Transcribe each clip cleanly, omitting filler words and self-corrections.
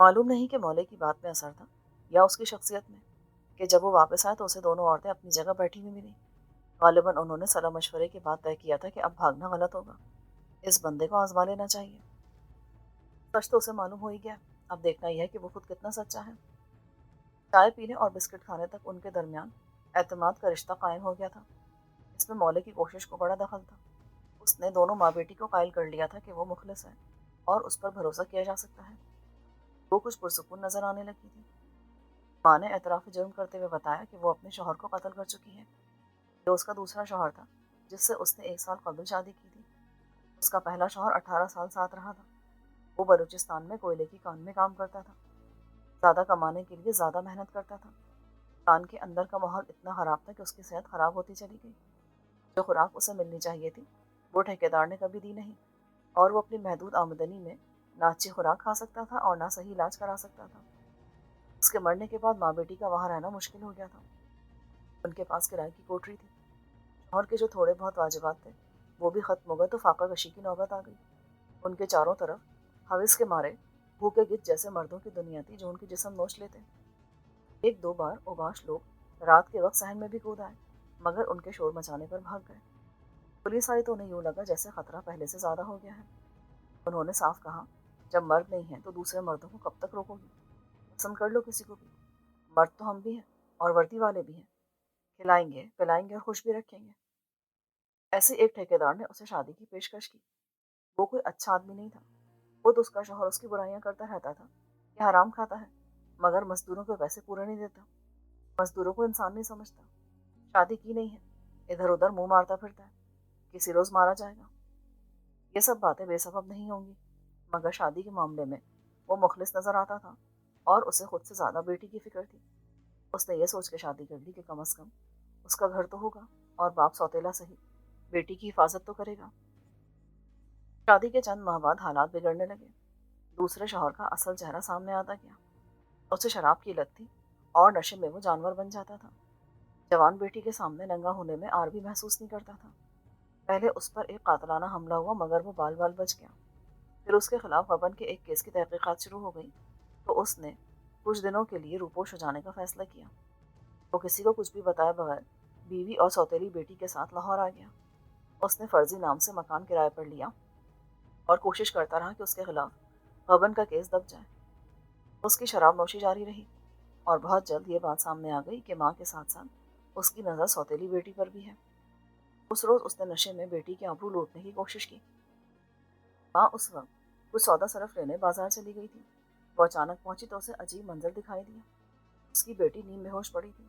معلوم نہیں کہ مولے کی بات میں اثر تھا یا اس کی شخصیت میں کہ جب وہ واپس آئے تو اسے دونوں عورتیں اپنی جگہ بیٹھی ہوئی ملی۔ غالباً انہوں نے صلاح مشورے کے بعد طے کیا تھا کہ اب بھاگنا غلط ہوگا، اس بندے کو آزما لینا چاہیے۔ سچ تو اسے معلوم ہو ہی گیا، اب دیکھنا یہ ہے کہ وہ خود کتنا سچا ہے۔ چائے پینے اور بسکٹ کھانے تک ان کے درمیان اعتماد کا رشتہ قائم ہو گیا تھا۔ اس میں مولے کی کوشش کو بڑا دخل تھا۔ اس نے دونوں ماں بیٹی کو قائل کر لیا تھا کہ وہ مخلص ہے اور اس پر بھروسہ کیا جا سکتا ہے۔ وہ کچھ پرسکون نظر آنے لگی تھی۔ ماں نے اعتراف جرم کرتے ہوئے بتایا کہ وہ اپنے شوہر کو قتل کر چکی ہے۔ یہ اس کا دوسرا شوہر تھا جس سے اس نے 1 سال قبل شادی کی تھی۔ اس کا پہلا شوہر 18 سال ساتھ رہا تھا۔ وہ بلوچستان میں کوئلے کی کان میں کام کرتا تھا، زیادہ کمانے کے لیے زیادہ محنت کرتا تھا۔ کان کے اندر کا ماحول اتنا خراب تھا کہ اس کی صحت خراب ہوتی چلی گئی۔ جو خوراک اسے ملنی چاہیے تھی وہ ٹھیکیدار نے کبھی دی نہیں، اور وہ اپنی محدود آمدنی میں نہ اچھی خوراک کھا سکتا تھا اور نہ صحیح علاج کرا سکتا تھا۔ اس کے مرنے کے بعد ماں بیٹی کا وہاں رہنا مشکل ہو گیا تھا۔ ان کے پاس کرائے کی کوٹری تھی۔ شوہر کے جو تھوڑے بہت واجبات تھے وہ بھی ختم ہو گئے تو فاقہ کشی کی نوبت آ گئی۔ ان کے چاروں طرف حوث کے مارے بھوکے گدھ جیسے مردوں کی دنیا تھی جو ان کی جسم نوچ لیتے۔ 1 2 بار اوباش لوگ رات کے وقت صحن میں بھی کود آئے، مگر ان کے شور مچانے پر بھاگ گئے۔ پولیس آئی تو انہیں یوں لگا جیسے خطرہ پہلے سے زیادہ ہو گیا ہے۔ انہوں نے صاف کہا، جب مرد نہیں ہیں تو دوسرے مردوں کو کب تک روکو گی؟ پسند کر لو کسی کو بھی، مرد تو ہم بھی ہیں اور وردی والے بھی ہیں، کھلائیں گے پلائیں گے اور خوش بھی رکھیں گے۔ ایسے ایک ٹھیکیدار نے اسے شادی کی پیشکش کی۔ وہ کوئی اچھا آدمی نہیں تھا، خود اس کا شوہر اس کی برائیاں کرتا رہتا تھا کہ حرام کھاتا ہے مگر مزدوروں کے پیسے پورے نہیں دیتا، مزدوروں کو انسان نہیں سمجھتا، شادی کی نہیں ہے، ادھر ادھر منہ مارتا پھرتا ہے، کسی روز مارا جائے گا۔ یہ سب باتیں بے سبب نہیں ہوں گی، مگر شادی کے معاملے میں وہ مخلص نظر آتا تھا اور اسے خود سے زیادہ بیٹی کی فکر تھی۔ اس نے یہ سوچ کے شادی کر لی کہ کم از کم اس کا گھر تو ہوگا اور باپ سوتیلا صحیح بیٹی کی حفاظت تو کرے گا۔ شادی کے چند ماہ بعد حالات بگڑنے لگے۔ دوسرے شوہر کا اصل چہرہ سامنے آتا گیا۔ اسے شراب کی لت تھی اور نشے میں وہ جانور بن جاتا تھا۔ جوان بیٹی کے سامنے ننگا ہونے میں آر بھی محسوس نہیں کرتا تھا۔ پہلے اس پر ایک قاتلانہ حملہ ہوا مگر وہ بال بال بچ گیا۔ پھر اس کے خلاف غبن کے ایک کیس کی تحقیقات شروع ہو گئی تو اس نے کچھ دنوں کے لیے روپوش ہو جانے کا فیصلہ کیا۔ وہ کسی کو کچھ بھی بتائے بغیر بیوی اور سوتیلی بیٹی کے ساتھ لاہور آ گیا۔ اس نے فرضی نام سے مکان کرائے پر لیا اور کوشش کرتا رہا کہ اس کے خلاف غبن کا کیس دب جائے۔ اس کی شراب نوشی جاری رہی اور بہت جلد یہ بات سامنے آ گئی کہ ماں کے ساتھ ساتھ اس کی نظر سوتیلی بیٹی پر بھی ہے۔ اس روز اس نے نشے میں بیٹی کے آبرو لوٹنے کی کوشش کی۔ ماں اس وقت کچھ سودا صرف لینے بازار چلی گئی تھی۔ وہ اچانک پہنچی تو اسے عجیب منظر دکھائی دیا۔ اس کی بیٹی نیم بے ہوش پڑی تھی۔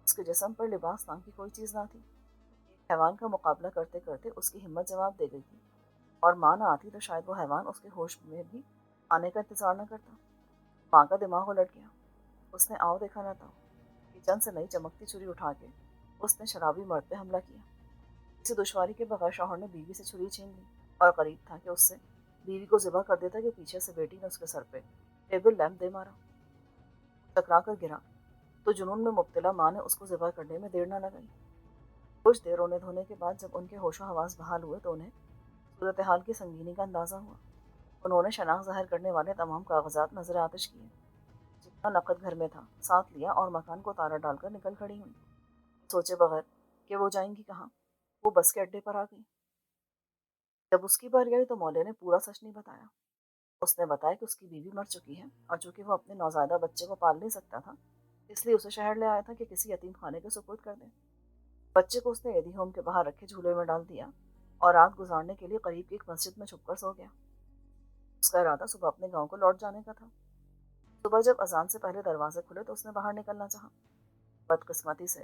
اس کے جسم پر لباس نام کی کوئی چیز نہ تھی۔ ایک حیوان کا مقابلہ کرتے کرتے اس کی ہمت جواب دے گئی تھی، اور ماں نہ آتی تو شاید وہ حیوان اس کے ہوش میں بھی آنے کا انتظار نہ کرتا۔ ماں کا دماغ الٹ گیا۔ اس نے آؤ دیکھا نہ تھا، کچن سے نئی چمکتی چھری اٹھا کے اس نے شرابی مرد پہ حملہ کیا۔ کسی دشواری کے بغیر شوہر نے بیوی سے چھری چھین لی اور قریب تھا کہ اس سے بیوی کو ذبح کر دیتا کہ پیچھے سے بیٹی نے اس کے سر پہ ٹیبل لیمپ دے مارا۔ ٹکرا کر گرا تو جنون میں مبتلا ماں نے اس کو ذبح کرنے میں دیر نہ لگائی۔ کچھ دیر رونے دھونے کے بعد جب ان کے ہوش و حواس بحال ہوئے تو انہیں صورتحال کی سنگینی کا اندازہ ہوا۔ انہوں نے شناخت ظاہر کرنے والے تمام کاغذات نظر آتش کیے، جتنا نقد گھر میں تھا ساتھ لیا اور مکان کو تالا ڈال کر نکل کھڑی ہوئی، سوچے بغیر کہ وہ جائیں گی کہاں۔ وہ بس کے اڈے پر آ گئی۔ جب اس کی باری آئی تو مولے نے پورا سچ نہیں بتایا۔ اس نے بتایا کہ اس کی بیوی مر چکی ہے اور چونکہ وہ اپنے نوزائیدہ بچے کو پال نہیں سکتا تھا اس لیے اسے شہر لے آیا تھا کہ کسی یتیم خانے کے سپرد کر دیں۔ بچے کو اس نے ایدھی ہوم کے باہر رکھے جھولے میں ڈال دیا اور رات گزارنے کے لیے قریب کی ایک مسجد میں چھپ کر سو گیا۔ اس کا ارادہ صبح اپنے گاؤں کو لوٹ جانے کا تھا۔ صبح جب اذان سے پہلے دروازے کھلے تو اس نے باہر نکلنا چاہا۔ بدقسمتی سے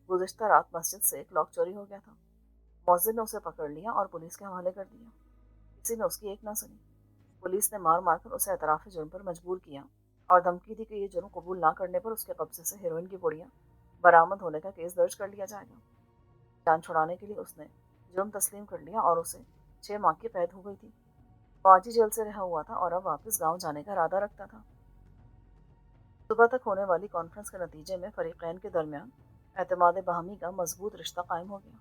گزشتہ رات مسجد سے ایک لاک چوری ہو گیا تھا۔ مؤذن نے اسے پکڑ لیا اور پولیس کے حوالے کر دیا۔ کسی نے اس کی ایک نہ سنی۔ پولیس نے مار مار کر اسے اعتراف جرم پر مجبور کیا اور دھمکی دی کہ یہ جرم قبول نہ کرنے پر اس کے قبضے سے ہیروئن کی پڑیاں برآمد ہونے کا کیس درج کر لیا جائے گا۔ جان چھڑانے کے لیے اس نے جرم تسلیم کر لیا اور اسے 6 ماہ کی قید ہو گئی تھی۔ وہ آج ہی جیل سے رہا ہوا تھا اور اب واپس گاؤں جانے کا ارادہ رکھتا تھا۔ صبح تک ہونے والی کانفرنس کے نتیجے میں فریقین کے درمیان اعتماد باہمی کا مضبوط رشتہ قائم ہو گیا۔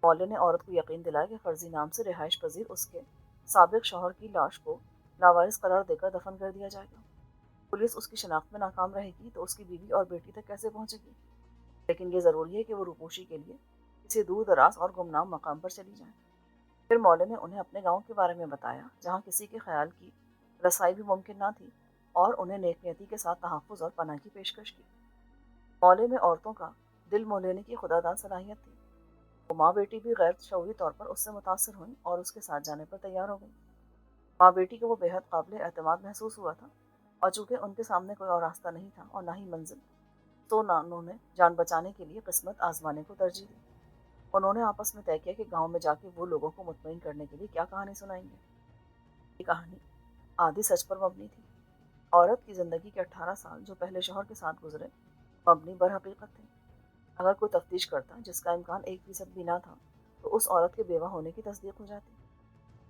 مولے نے عورت کو یقین دلایا کہ فرضی نام سے رہائش پذیر اس کے سابق شوہر کی لاش کو لاوارث قرار دے کر دفن کر دیا جائے گا۔ پولیس اس کی شناخت میں ناکام رہے گی تو اس کی بیوی اور بیٹی تک کیسے پہنچے گی؟ لیکن یہ ضروری ہے کہ وہ روپوشی کے لیے کسی دور دراز اور گمنام مقام پر چلی جائیں۔ پھر مولے نے انہیں اپنے گاؤں کے بارے میں بتایا جہاں کسی کے خیال کی رسائی بھی ممکن نہ تھی، اور انہیں نیک نیتی کے ساتھ تحفظ اور پناہ کی پیشکش کی۔ مولے میں عورتوں کا دل مو لینے کی خداداد صلاحیت تھی۔ وہ ماں بیٹی بھی غیر شعوری طور پر اس سے متاثر ہوئیں اور اس کے ساتھ جانے پر تیار ہو گئیں۔ ماں بیٹی کو وہ بے حد قابل اعتماد محسوس ہوا تھا، اور چونکہ ان کے سامنے کوئی اور راستہ نہیں تھا اور نہ ہی منزل، تو نہ انہوں نے جان بچانے کے لیے قسمت آزمانے کو ترجیح دی۔ انہوں نے آپس میں طے کیا کہ گاؤں میں جا کے وہ لوگوں کو مطمئن کرنے کے لیے کیا کہانی سنائیں گے۔ یہ کہانی آدھی سچ پر مبنی تھی۔ عورت کی زندگی کے 18 سال جو پہلے شوہر کے ساتھ گزرے مبنی بر حقیقت تھے۔ اگر کوئی تفتیش کرتا جس کا امکان 1% بھی نہ تھا تو اس عورت کے بیوہ ہونے کی تصدیق ہو جاتی۔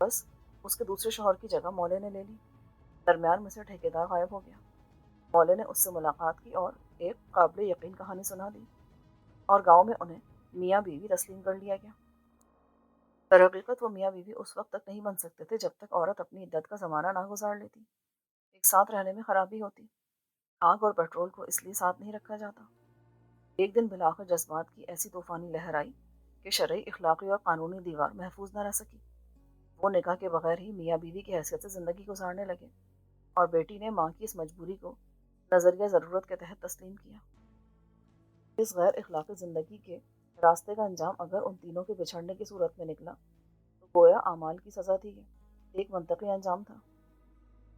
بس اس کے دوسرے شوہر کی جگہ مولے نے لے لی۔ درمیان میں سے ٹھیکیدار غائب ہو گیا۔ مولے نے اس سے ملاقات کی اور ایک قابل یقین کہانی سنا دی، اور گاؤں میں انہیں میاں بیوی تسلیم کر لیا گیا۔ در حقیقت وہ میاں بیوی اس وقت تک نہیں بن سکتے تھے جب تک عورت اپنی عدت کا زمانہ نہ گزار لیتی۔ ایک ساتھ رہنے میں خرابی ہوتی۔ آگ اور پیٹرول کو اس لیے ساتھ نہیں رکھا جاتا۔ ایک دن بالآخر جذبات کی ایسی طوفانی لہر آئی کہ شرعی، اخلاقی اور قانونی دیوار محفوظ نہ رہ سکی۔ وہ نکاح کے بغیر ہی میاں بیوی کی حیثیت سے زندگی گزارنے لگے، اور بیٹی نے ماں کی اس مجبوری کو نظریہ ضرورت کے تحت تسلیم کیا۔ اس غیر اخلاقی زندگی کے راستے کا انجام اگر ان تینوں کے بچھڑنے کی صورت میں نکلا تو گویا اعمال کی سزا تھی، یہ ایک منطقی انجام تھا۔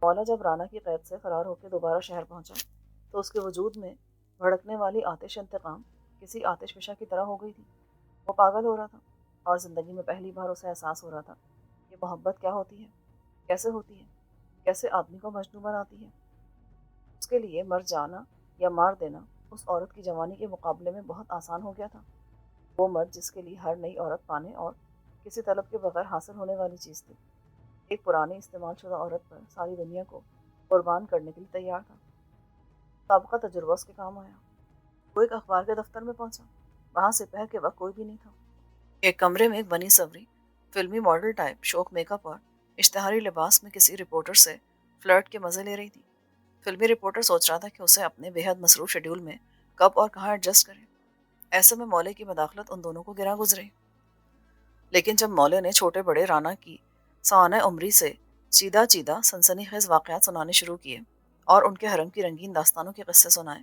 مولا جب رانا کی قید سے فرار ہو کے دوبارہ شہر پہنچا تو اس کے وجود میں بھڑکنے والی آتش انتقام کسی آتش فشاں کی طرح ہو گئی تھی۔ وہ پاگل ہو رہا تھا، اور زندگی میں پہلی بار اسے احساس ہو رہا تھا کہ محبت کیا ہوتی ہے، کیسے ہوتی ہے، کیسے آدمی کو مجنون بناتی ہے۔ اس کے لیے مر جانا یا مار دینا اس عورت کی جوانی کے مقابلے میں بہت آسان ہو گیا تھا۔ وہ مرد جس کے لیے ہر نئی عورت پانے اور کسی طلب کے بغیر حاصل ہونے والی چیز تھی، ایک پرانی استعمال شدہ عورت پر ساری دنیا کو قربان کرنے کے لیے تیار تھا۔ سابقہ تجربہ اس کے کام آیا۔ وہ ایک اخبار کے دفتر میں پہنچا۔ وہاں سپہر کے وقت کوئی بھی نہیں تھا۔ ایک کمرے میں ایک بنی سوری فلمی ماڈل ٹائپ شوق میک اپ اور اشتہاری لباس میں کسی رپورٹر سے فلرٹ کے مزے لے رہی تھی۔ فلمی رپورٹر سوچ رہا تھا کہ اسے اپنے بے حد مصروف شیڈول میں کب اور کہاں ایڈجسٹ کرے۔ ایسے میں مولے کی مداخلت ان دونوں کو گرا گزری۔ لیکن جب مولے نے چھوٹے بڑے رانا کی سوانح عمری سے چیدہ چیدہ سنسنی خیز واقعات سنانے شروع کیے اور ان کے حرم کی رنگین داستانوں کے قصے سنائے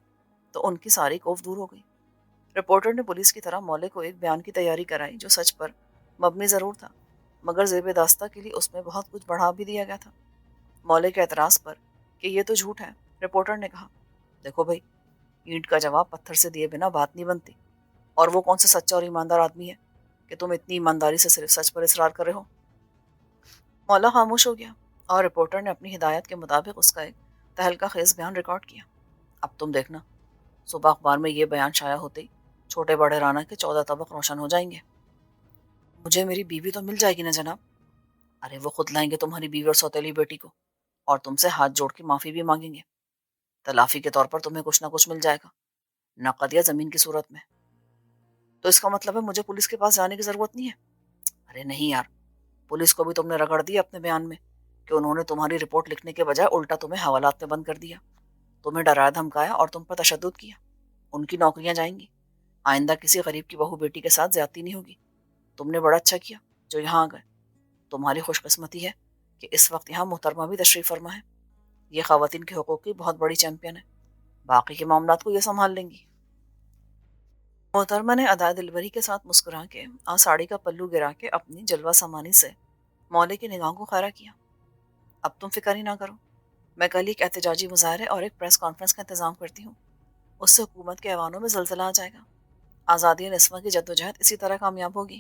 تو ان کی ساری خوف دور ہو گئی۔ رپورٹر نے پولیس کی طرح مولے کو ایک بیان کی تیاری کرائی جو سچ پر مبنی ضرور تھا، مگر زیب داستہ کے لیے اس میں بہت کچھ بڑھا بھی دیا گیا تھا۔ مولے کے اعتراض پر کہ یہ تو جھوٹ ہے، رپورٹر نے کہا، دیکھو بھائی، اینٹ کا جواب پتھر سے دیے بنا بات نہیں بنتی، اور وہ کون سے سچا اور ایماندار آدمی ہے کہ تم اتنی ایمانداری سے صرف سچ پر اصرار کر رہے ہو۔ مولا خاموش ہو گیا، اور رپورٹر نے اپنی ہدایت کے مطابق اس کا ایک تہلکہ خیز بیان ریکارڈ کیا۔ اب تم دیکھنا، صبح اخبار میں یہ بیان شائع ہوتے ہی چھوٹے بڑے رانا کے 14 طبق روشن ہو جائیں گے۔ مجھے میری بیوی تو مل جائے گی نا جناب؟ ارے وہ خود لائیں گے تمہاری بیوی اور سوتیلی بیٹی کو، اور تم سے ہاتھ جوڑ کے معافی بھی مانگیں گے۔ تلافی کے طور پر تمہیں کچھ نہ کچھ مل جائے گا، نقد یا زمین کی صورت میں۔ تو اس کا مطلب ہے مجھے پولیس کے پاس جانے کی ضرورت نہیں ہے؟ ارے نہیں یار، پولیس کو بھی تم نے رگڑ دیا اپنے بیان میں کہ انہوں نے تمہاری رپورٹ لکھنے کے بجائے الٹا تمہیں حوالات میں بند کر دیا، تمہیں ڈرایا دھمکایا اور تم پر تشدد کیا۔ ان کی نوکریاں جائیں گی، آئندہ کسی غریب کی بہو بیٹی کے ساتھ زیادتی نہیں ہوگی۔ تم نے بڑا اچھا کیا جو یہاں آ گئے۔ تمہاری خوش قسمتی ہے کہ اس وقت یہاں محترمہ بھی تشریف فرما ہے۔ یہ خواتین کے حقوق کی بہت بڑی چیمپئن ہے، باقی کے معاملات کو یہ سنبھال لیں گی۔ محترمہ نے ادائے دلبری کے ساتھ مسکرا کے ساڑی کا پلو گرا کے اپنی جلوہ سمانی سے مولے کی نگاہوں کو خیرہ کیا۔ اب تم فکر ہی نہ کرو، میں کل ایک احتجاجی مظاہرے اور ایک پریس کانفرنس کا انتظام کرتی ہوں، اس سے حکومت کے ایوانوں میں زلزلہ آ جائے گا۔ آزادی نسواں کی جدوجہد اسی طرح کامیاب ہوگی۔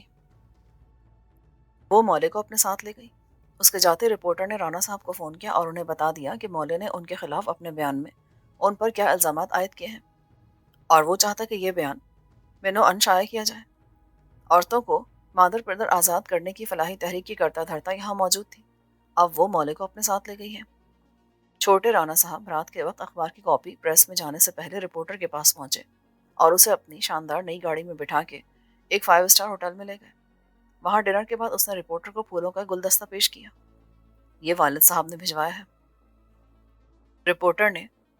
وہ مولے کو اپنے ساتھ لے گئی۔ اس کے جاتے رپورٹر نے رانا صاحب کو فون کیا اور انہیں بتا دیا کہ مولے نے ان کے خلاف اپنے بیان میں ان پر کیا الزامات عائد کیے ہیں، اور وہ چاہتا کہ یہ بیان منو ان شائع کیا جائے۔ عورتوں کو مادر پردر آزاد کرنے کی فلاحی تحریک کی کرتا دھرتا یہاں موجود تھی۔ اب وہ مولے کو اپنے ساتھ لے گئی ہے۔ چھوٹے رانا صاحب رات کے وقت اخبار کی کاپی پریس میں جانے سے پہلے رپورٹر کے پاس پہنچے اور اسے اپنی شاندار نئی گاڑی میں بٹھا کے ایک 5 اسٹار ہوٹل میں لے گئے۔ وہاں ڈنر کے بعد اس نے رپورٹر کو پھولوں کا گلدستہ پیش کیا۔ یہ والد صاحب نے بھجوایا ہے۔ رپورٹر نے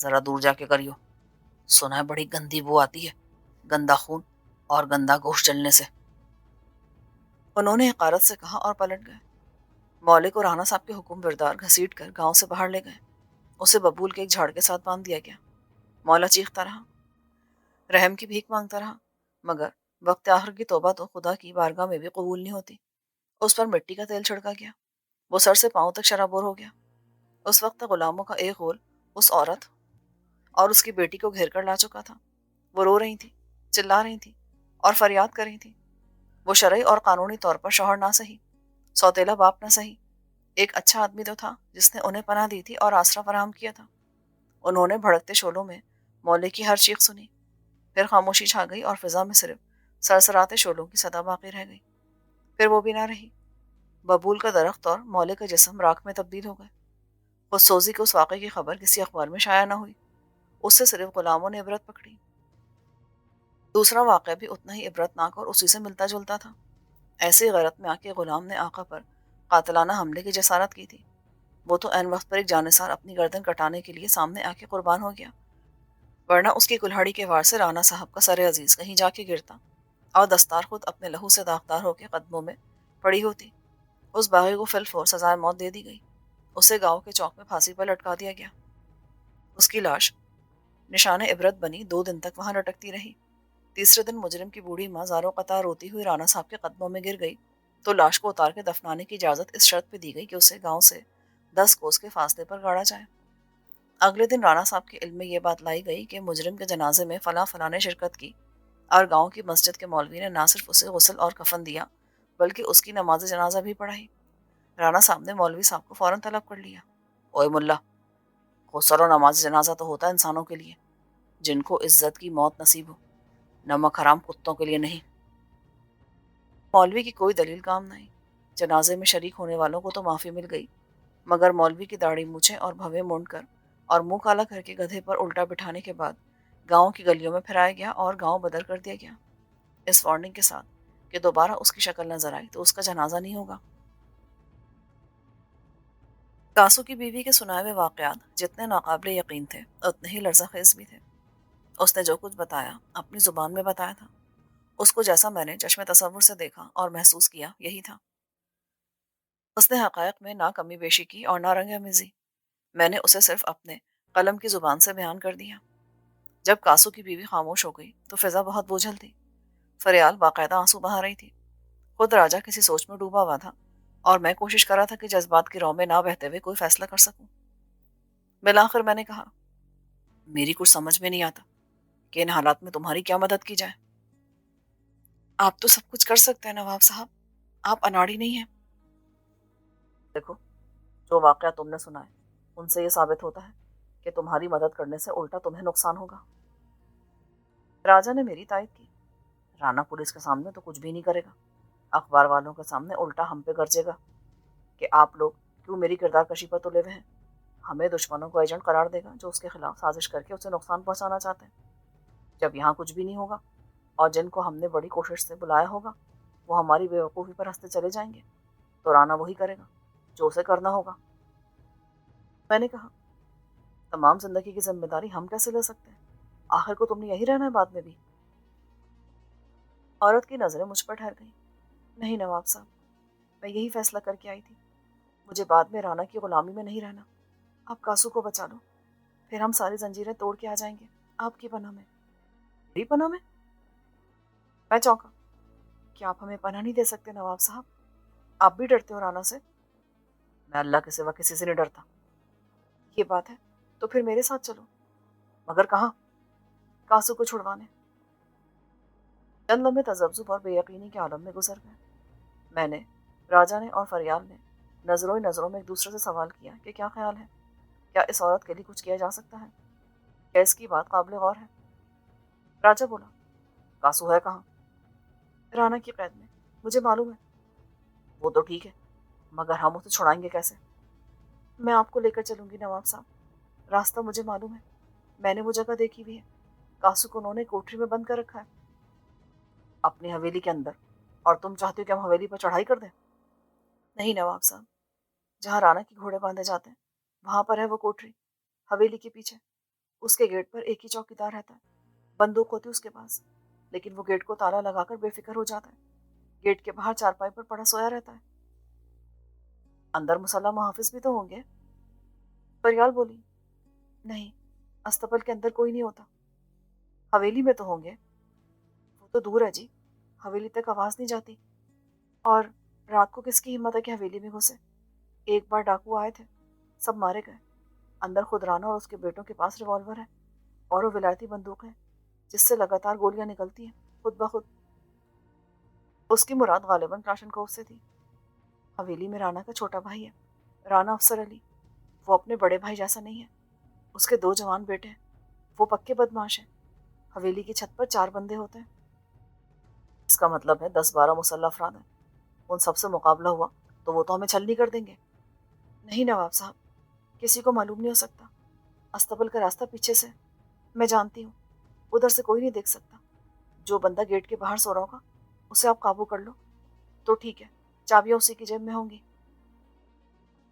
ذرا دور جا کے کریو، سنا ہے بڑی گندی بو آتی ہے، گندا خون اور گندا گوشت جلنے سے۔ انہوں نے حقارت سے کہا اور پلٹ گئے۔ مولک اور رانا صاحب کے حکم بردار گھسیٹ کر گاؤں سے باہر لے گئے۔ اسے ببول کے ایک جھاڑ کے ساتھ باندھ دیا گیا۔ مولا چیختا رہا، رحم کی بھیک مانگتا رہا، مگر وقت آخر کی توبہ تو خدا کی بارگاہ میں بھی قبول نہیں ہوتی۔ اس پر مٹی کا تیل چھڑکا گیا، وہ سر سے پاؤں تک شرابور ہو گیا۔ اس وقت تک غلاموں کا ایک غول اس عورت اور اس کی بیٹی کو گھیر کر لا چکا تھا۔ وہ رو رہی تھی، چلا رہی تھی اور فریاد کر رہی تھی۔ وہ شرعی اور قانونی طور پر شوہر نہ سہی، سوتیلا باپ نہ سہی، ایک اچھا آدمی تو تھا جس نے انہیں پناہ دی تھی اور آسرا فراہم کیا تھا۔ انہوں نے بھڑکتے شعلوں میں مولے کی ہر چیخ سنی، پھر خاموشی چھا گئی اور فضا میں صرف سرسراتے شعلوں کی صدا باقی رہ گئی۔ پھر وہ بھی نہ رہی۔ ببول کا درخت اور مولے کا جسم راکھ میں تبدیل ہو گئے۔ خود سوزی کے اس واقعے کی خبر کسی اخبار میں شائع نہ ہوئی، اس سے صرف غلاموں نے عبرت پکڑی۔ دوسرا واقعہ بھی اتنا ہی عبرتناک اور اسی سے ملتا جلتا تھا۔ ایسی غیرت میں آ کے غلام نے آقا پر قاتلانہ حملے کی جسارت کی تھی۔ وہ تو عین وقت پر ایک جانثار اپنی گردن کٹانے کے لیے سامنے آ کے قربان ہو گیا، ورنہ اس کی کلہاڑی کے وار سے رانا صاحب کا سر عزیز کہیں جا کے گرتا اور دستار خود اپنے لہو سے داغدار ہو کے قدموں میں پڑی ہوتی۔ اس باغی کو فی الفور سزائے موت دے دی گئی۔ اسے گاؤں کے چوک میں پھانسی پر لٹکا دیا گیا۔ اس کی لاش نشان عبرت بنی 2 دن تک وہاں لٹکتی رہی۔ تیسرے دن مجرم کی بوڑھی ماں زاروں قطار روتی ہوئی رانا صاحب کے قدموں میں گر گئی تو لاش کو اتار کے دفنانے کی اجازت اس شرط پہ دی گئی کہ اسے گاؤں سے 10 کوس کے فاصلے پر گاڑا جائے۔ اگلے دن رانا صاحب کے علم میں یہ بات لائی گئی کہ مجرم کے جنازے میں فلاں فلاں نے شرکت کی اور گاؤں کی مسجد کے مولوی نے نہ صرف اسے غسل اور کفن دیا بلکہ اس کی نماز جنازہ بھی پڑھائی۔ رانا صاحب نے مولوی صاحب کو فوراً طلب کر لیا۔ اوئے ملا، غسل اور نماز جنازہ تو ہوتا ہے انسانوں کے لیے جن کو عزت کی موت نصیب ہو، نمک حرام کتوں کے لیے نہیں۔ مولوی کی کوئی دلیل کام نہیں۔ جنازے میں شریک ہونے والوں کو تو معافی مل گئی، مگر مولوی کی داڑھی مونچھیں اور بھویں مونڈ کر اور منہ کالا کر کے گدھے پر الٹا بٹھانے کے بعد گاؤں کی گلیوں میں پھرایا گیا اور گاؤں بدر کر دیا گیا، اس وارننگ کے ساتھ کہ دوبارہ اس کی شکل نظر آئی تو اس کا جنازہ نہیں ہوگا۔ کاسو کی بیوی کے سنائے ہوئے واقعات جتنے ناقابل یقین تھے اتنے ہی لرزہ خیز بھی تھے۔ اس نے جو کچھ بتایا اپنی زبان میں بتایا تھا، اس کو جیسا میں نے چشم تصور سے دیکھا اور محسوس کیا یہی تھا۔ اس نے حقائق میں نہ کمی بیشی کی اور نہ رنگ آمیزی، میں نے اسے صرف اپنے قلم کی زبان سے بیان کر دیا۔ جب کاسو کی بیوی خاموش ہو گئی تو فضا بہت بوجھل تھی، فریال باقاعدہ آنسو بہا رہی تھی۔ خود راجا کسی سوچ میں ڈوبا ہوا تھا اور میں کوشش کر رہا تھا کہ جذبات کی رو میں نہ بہتے ہوئے کوئی فیصلہ کر سکوں۔ بالآخر میں نے کہا، میری کچھ سمجھ میں نہیں آتا کہ ان حالات میں تمہاری کیا مدد کی جائے۔ آپ تو سب کچھ کر سکتے ہیں نواب صاحب، آپ اناڑی نہیں ہیں۔ دیکھو، جو واقعہ تم نے سنا ہے ان سے یہ ثابت ہوتا ہے کہ تمہاری مدد کرنے سے الٹا تمہیں نقصان ہوگا۔ راجا نے میری تائید کی۔ رانا پولیس کے سامنے تو کچھ بھی نہیں کرے گا، اخبار والوں کے سامنے الٹا ہم پہ گرجے گا کہ آپ لوگ کیوں میری کردار کشی پر تلے ہوئے ہیں، ہمیں دشمنوں کو ایجنٹ قرار دے گا جو اس کے خلاف سازش کر کے اسے نقصان پہنچانا چاہتے ہیں۔ جب یہاں کچھ بھی نہیں ہوگا اور جن کو ہم نے بڑی کوشش سے بلایا ہوگا وہ ہماری بے وقوفی پر ہنستے چلے جائیں گے تو رانا وہی کرے گا جو اسے کرنا ہوگا۔ میں نے کہا، تمام زندگی کی ذمہ داری ہم کیسے لے سکتے ہیں؟ آخر کو تم نے یہی رہنا ہے بعد میں بھی۔ عورت کی نظریں مجھ پر ٹھہر گئیں۔ نہیں نواب صاحب، میں یہی فیصلہ کر کے آئی تھی، مجھے بعد میں رانا کی غلامی میں نہیں رہنا۔ آپ کاسو کو بچا لو، پھر ہم ساری زنجیریں توڑ کے آ جائیں گے آپ کی پناہ میں۔ میری پناہ میں؟ میں چونکا، کیا آپ ہمیں پناہ نہیں دے سکتے نواب صاحب؟ آپ بھی ڈرتے ہو رانا سے؟ میں اللہ کے سوا کسی سے نہیں ڈرتا۔ یہ بات ہے تو پھر میرے ساتھ چلو۔ مگر کہاں؟ کاسو کو چھڑوانے۔ چند لمحے تذبذب اور بے یقینی کے عالم میں گزر گئے۔ میں نے، راجا نے اور فریال نے نظروں میں ایک دوسرے سے سوال کیا کہ کیا خیال ہے، کیا اس عورت کے لیے کچھ کیا جا سکتا ہے، کیا اس کی بات قابل غور ہے؟ راجا بولا، کاسو ہے کہاں؟ رانا کی قید میں، مجھے معلوم ہے۔ وہ تو ٹھیک ہے، مگر ہم اسے چھڑائیں گے کیسے؟ میں آپ کو لے کر چلوں گی نواب صاحب، راستہ مجھے معلوم ہے، میں نے وہ جگہ دیکھی بھی ہے۔ کاسو کو انہوں نے کوٹری میں بند کر رکھا ہے، اپنی حویلی کے اندر، اور تم چاہتے ہو کہ ہم حویلی پر چڑھائی کر دیں؟ نہیں نواب صاحب، جہاں رانا کے گھوڑے باندھے جاتے ہیں وہاں پر ہے وہ کوٹری، حویلی کے پیچھے۔ اس کے گیٹ پر ایک ہی چوکیدار رہتا ہے، بندوق ہوتی اس کے پاس، لیکن وہ گیٹ کو تالا لگا کر بے فکر ہو جاتا ہے، گیٹ کے باہر چارپائی پر پڑا سویا رہتا ہے۔ اندر مسلح محافظ بھی تو ہوں گے؟ پریال بولی۔ نہیں، استبل کے اندر کوئی نہیں ہوتا۔ حویلی میں تو ہوں گے؟ وہ تو دور ہے جی، حویلی تک آواز نہیں جاتی، اور رات کو کس کی ہمت ہے کہ حویلی میں گھسے؟ ایک بار ڈاکو آئے تھے، سب مارے گئے۔ اندر خود رانا اور اس کے بیٹوں کے پاس ریوالور ہے، اور وہ ولایتی بندوق ہے جس سے لگاتار گولیاں نکلتی ہیں خود بخود۔ اس کی مراد غالباً کلاشن کوف سے تھی۔ حویلی میں رانا کا چھوٹا بھائی ہے، رانا افسر علی۔ وہ اپنے بڑے بھائی جیسا نہیں ہے، اس کے 2 جوان بیٹے ہیں، وہ پکے بدماش ہیں۔ حویلی کی چھت پر 4 بندے ہوتے ہیں۔ اس کا مطلب ہے 10-12 مسلح افراد ہیں۔ ان سب سے مقابلہ ہوا تو وہ تو ہمیں چھلنی کر دیں گے۔ نہیں نواب صاحب، کسی کو معلوم نہیں ہو سکتا۔ استبل کا راستہ پیچھے سے، میں جانتی ہوں، ادھر سے کوئی نہیں دیکھ سکتا۔ جو بندہ گیٹ کے باہر سو رہا ہوگا اسے آپ قابو کر لو تو ٹھیک ہے، چابیاں اسی کی جیب میں ہوں گی۔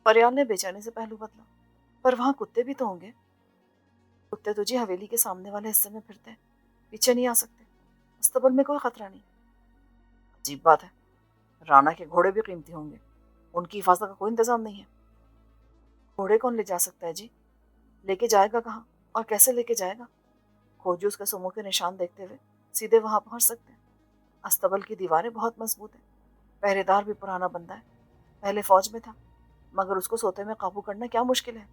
پریال نے بے چینی سے پہلو بدلا۔ پر وہاں کتے بھی تو ہوں گے؟ کتے تو جی حویلی کے سامنے والے حصے میں پھرتے ہیں، پیچھے نہیں آ سکتے۔ استبل میں کوئی خطرہ نہیں۔ عجیب بات ہے، رانا کے گھوڑے بھی قیمتی ہوں گے، ان کی حفاظت کا کوئی انتظام نہیں ہے۔ گھوڑے کون لے جا سکتا ہے جی؟ لے کے جائے گا کہاں اور کیسے لے کے جائے گا؟ کھوجو اس کے سموں کے نشان دیکھتے ہوئے سیدھے وہاں پہنچ سکتے ہیں۔ استبل کی دیواریں بہت مضبوط ہیں، پہرے دار بھی پرانا بندہ ہے، پہلے فوج میں تھا، مگر اس کو سوتے میں قابو کرنا کیا مشکل ہے؟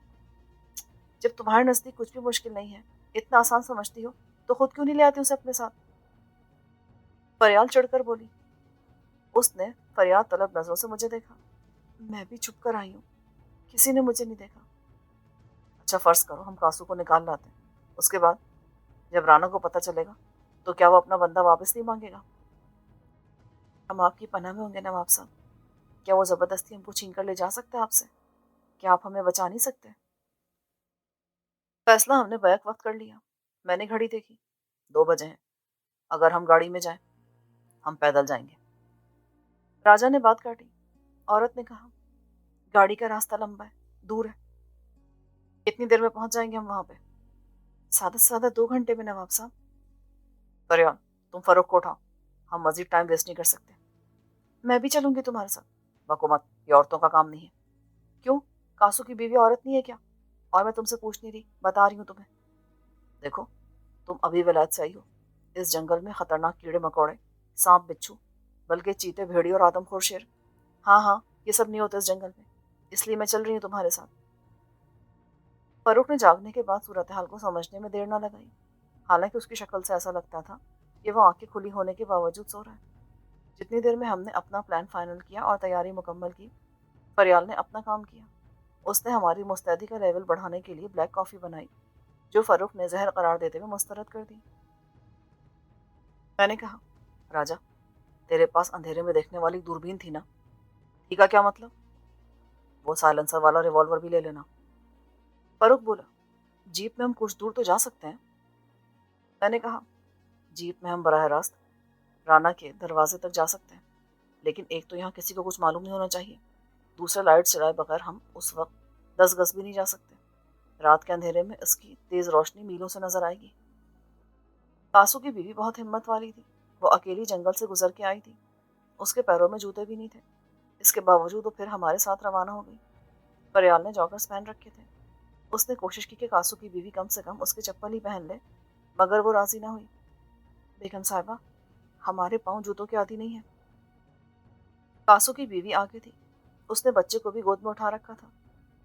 جب تمہارے نزدیک کچھ بھی مشکل نہیں ہے، اتنا آسان سمجھتی ہو، تو خود کیوں نہیں لے آتی اسے اپنے ساتھ؟ فریال چڑھ کر بولی۔ اس نے فریاد طلب نظروں سے مجھے دیکھا۔ میں بھی چھپ کر آئی ہوں، کسی نے مجھے نہیں دیکھا۔ اچھا فرض کرو ہم کاسو کو نکال لاتے ہیں، اس کے بعد جب رانا کو پتہ چلے گا تو کیا وہ اپنا بندہ واپس نہیں مانگے گا؟ ہم آپ کی پناہ میں ہوں گے نواب صاحب، کیا وہ زبردستی ہم کو چھین کر لے جا سکتا ہے آپ سے؟ کیا آپ ہمیں بچا نہیں سکتے؟ فیصلہ ہم نے بیک وقت کر لیا۔ میں نے گھڑی دیکھی، 2 بجے ہیں۔ اگر ہم گاڑی میں جائیں، ہم پیدل جائیں گے۔ راجا نے بات کاٹی۔ عورت نے کہا، گاڑی کا راستہ لمبا ہے، دور ہے، کتنی دیر میں پہنچ جائیں گے ہم وہاں پہ؟ سادہ سے زیادہ 2 گھنٹے میں نواب صاحب۔ پریان، تم فروخت کو اٹھاؤ، ہم مزید ٹائم ویسٹ نہیں کر سکتے۔ میں بھی چلوں گی تمہارے ساتھ۔ بکو مت، یہ عورتوں کا کام نہیں ہے۔ کیوں، کاسو کی بیوی عورت نہیں ہے کیا؟ اور میں تم سے پوچھ نہیں رہی، بتا رہی ہوں تمہیں۔ دیکھو، تم ابھی ولایت سے آئی ہو، اس جنگل میں خطرناک کیڑے مکوڑے، سانپ بچھو، بلکہ چیتے بھیڑی اور آدم خور شیر، ہاں یہ سب نہیں ہوتا اس جنگل میں، اس لیے میں چل رہی ہوں تمہارے ساتھ۔ فاروق نے جاگنے کے بعد صورتحال کو سمجھنے میں دیر نہ لگائی، حالانکہ اس کی شکل سے ایسا لگتا تھا کہ وہ آنکھیں کھلی ہونے کے باوجود سو رہا ہے۔ جتنی دیر میں ہم نے اپنا پلان فائنل کیا اور تیاری مکمل کی، فریال نے اپنا کام کیا۔ اس نے ہماری مستعدی کا لیول بڑھانے کے لیے بلیک کافی بنائی، جو فاروق نے زہر قرار دیتے ہوئے مسترد کر دی۔ میں نے کہا، راجا، تیرے پاس اندھیرے میں دیکھنے والی دوربین تھی نا؟ ٹھیک ہے، کیا مطلب؟ وہ سائلنسر والا ریوالور بھی لے لینا۔ فاروق بولا، جیپ میں ہم کچھ دور تو جا سکتے ہیں۔ میں نے کہا، جیپ میں ہم براہ راست رانا کے دروازے تک جا سکتے ہیں، لیکن ایک تو یہاں کسی کو کچھ معلوم نہیں ہونا چاہیے، دوسرا لائٹ چلائے بغیر ہم اس وقت 10 گز بھی نہیں جا سکتے۔ رات کے اندھیرے میں اس کی تیز روشنی میلوں سے نظر آئے گی۔ کاسو کی بیوی بہت ہمت والی تھی، وہ اکیلی جنگل سے گزر کے آئی تھی، اس کے پیروں میں جوتے بھی نہیں تھے، اس کے باوجود وہ پھر ہمارے ساتھ روانہ ہو گئی۔ پریال نے جاگرز پہن رکھے تھے، اس نے کوشش کی کہ کاسو کی بیوی کم سے کم اس کے چپل ہی پہن لے، مگر وہ راضی نہ ہوئی۔ بیگم صاحبہ، ہمارے پاؤں جوتوں کے عادی نہیں ہیں۔ کاسو کی بیوی آگے تھی، اس نے بچے کو بھی گود میں اٹھا رکھا تھا،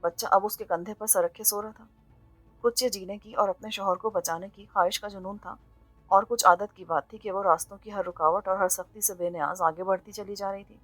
بچہ اب اس کے کندھے پر سر رکھے سو رہا تھا۔ کچھ یہ جینے کی اور اپنے شوہر کو بچانے کی خواہش کا جنون تھا، اور کچھ عادت کی بات تھی کہ وہ راستوں کی ہر رکاوٹ اور ہر سختی سے بے نیاز آگے بڑھتی چلی جا رہی تھی۔